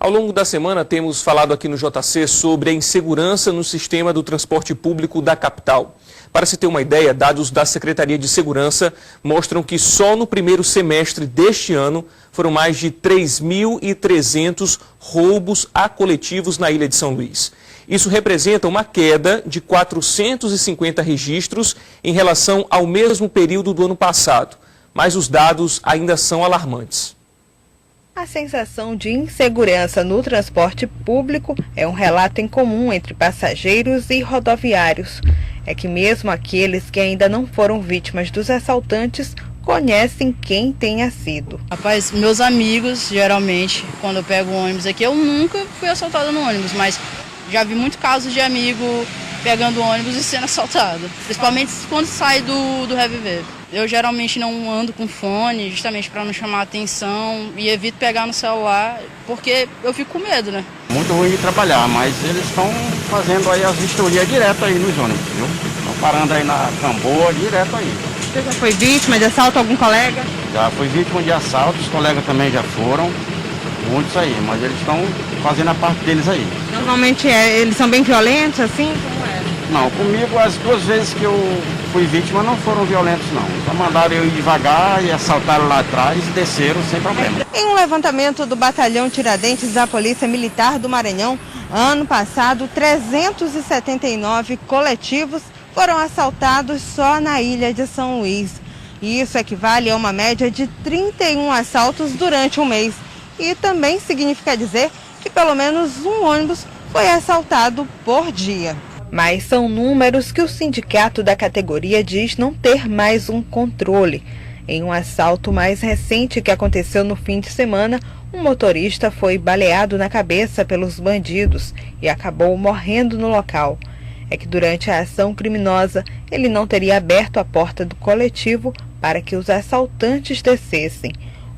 Ao longo da semana, temos falado aqui no JC sobre a insegurança no sistema do transporte público da capital. Para se ter uma ideia, dados da Secretaria de Segurança mostram que só no primeiro semestre deste ano foram mais de 3.300 roubos a coletivos na Ilha de São Luís. Isso representa uma queda de 450 registros em relação ao mesmo período do ano passado. Mas os dados ainda são alarmantes. A sensação de insegurança no transporte público é um relato em comum entre passageiros e rodoviários. É que mesmo aqueles que ainda não foram vítimas dos assaltantes conhecem quem tenha sido. Rapaz, meus amigos, geralmente, quando eu pego um ônibus aqui, eu nunca fui assaltada no ônibus, mas já vi muitos casos de amigo pegando ônibus e sendo assaltado, principalmente quando sai do reviver. Eu geralmente não ando com fone, justamente para não chamar atenção, e evito pegar no celular, porque eu fico com medo, né? Muito ruim de trabalhar, mas eles estão fazendo aí as vistorias direto aí nos ônibus, viu? Estão parando aí na Gamboa, direto aí. Você já foi vítima de assalto a algum colega? Já fui vítima de assalto, os colegas também já foram, muitos aí, mas eles estão fazendo a parte deles aí. Normalmente eles são bem violentos, assim? Como é? Não, comigo as duas vezes que eu fui vítima não foram violentos não. Só mandaram eu ir devagar e assaltaram lá atrás e desceram sem problema. Em um levantamento do Batalhão Tiradentes da Polícia Militar do Maranhão, ano passado 379 coletivos foram assaltados só na Ilha de São Luís. E isso equivale a uma média de 31 assaltos durante um mês. E também significa dizer que pelo menos um ônibus foi assaltado por dia. Mas são números que o sindicato da categoria diz não ter mais um controle. Em um assalto mais recente que aconteceu no fim de semana, um motorista foi baleado na cabeça pelos bandidos e acabou morrendo no local. É que durante a ação criminosa, ele não teria aberto a porta do coletivo para que os assaltantes descessem.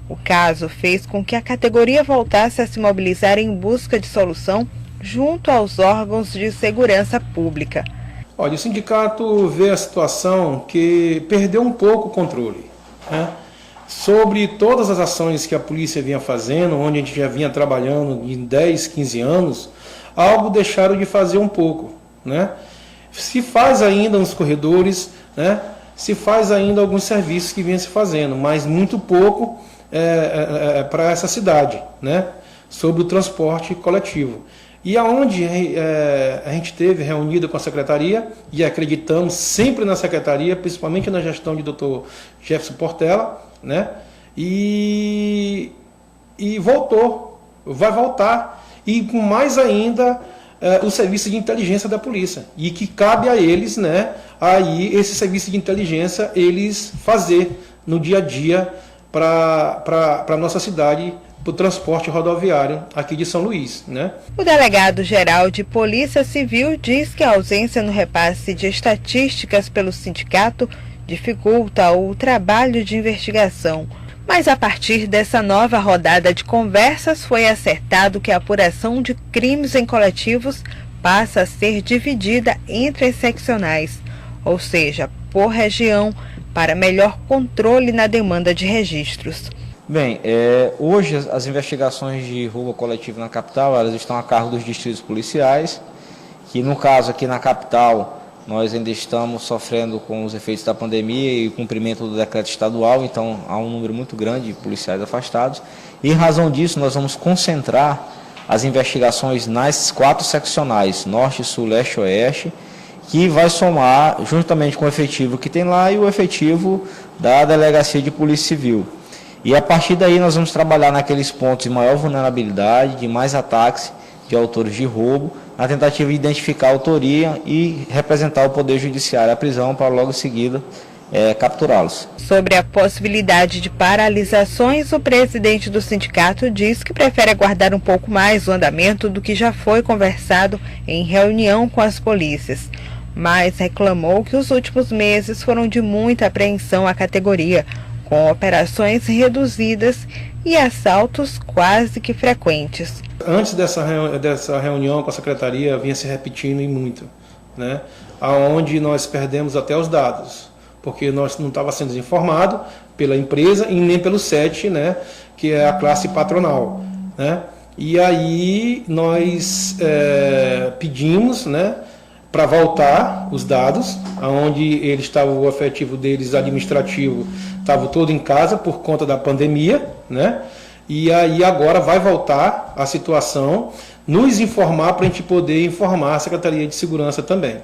O caso fez com que a categoria voltasse a se mobilizar em busca de solução junto aos órgãos de segurança pública. Olha, o sindicato vê a situação que perdeu um pouco o controle, né? Sobre todas as ações que a polícia vinha fazendo, onde a gente já vinha trabalhando em 10, 15 anos, algo deixaram de fazer um pouco, né? Se faz ainda nos corredores, né? Se faz ainda alguns serviços que vinham se fazendo, mas muito pouco para essa cidade, né? Sobre o transporte coletivo. E aonde a gente teve reunido com a secretaria, e acreditamos sempre na secretaria, principalmente na gestão de Dr. Jefferson Portela, né? E voltou, vai voltar, e com mais ainda o serviço de inteligência da polícia, e que cabe a eles, né, aí esse serviço de inteligência, eles fazer no dia a dia para a nossa cidade, para o transporte rodoviário aqui de São Luís, né? O delegado-geral de Polícia Civil diz que a ausência no repasse de estatísticas pelo sindicato dificulta o trabalho de investigação. Mas a partir dessa nova rodada de conversas foi acertado que a apuração de crimes em coletivos passa a ser dividida entre as seccionais, ou seja, por região, para melhor controle na demanda de registros. Bem, hoje as investigações de roubo coletivo na capital, elas estão a cargo dos distritos policiais, que no caso aqui na capital, nós ainda estamos sofrendo com os efeitos da pandemia e o cumprimento do decreto estadual, então há um número muito grande de policiais afastados, e em razão disso nós vamos concentrar as investigações nas 4 seccionais, norte, sul, leste e oeste, que vai somar juntamente com o efetivo que tem lá e o efetivo da Delegacia de Polícia Civil. E a partir daí nós vamos trabalhar naqueles pontos de maior vulnerabilidade, de mais ataques de autores de roubo, na tentativa de identificar a autoria e representar o Poder Judiciário à prisão para logo em seguida capturá-los. Sobre a possibilidade de paralisações, o presidente do sindicato diz que prefere aguardar um pouco mais o andamento do que já foi conversado em reunião com as polícias, mas reclamou que os últimos meses foram de muita apreensão à categoria, com operações reduzidas e assaltos quase que frequentes. Antes dessa reunião com a secretaria, vinha se repetindo e muito, né? Aonde nós perdemos até os dados, porque nós não estava sendo informado pela empresa e nem pelo SET, né? Que é a classe patronal, né? E aí nós pedimos, né, para voltar os dados, onde eles estavam, o efetivo deles administrativo estava todo em casa por conta da pandemia, né? E aí agora vai voltar a situação, nos informar para a gente poder informar a Secretaria de Segurança também.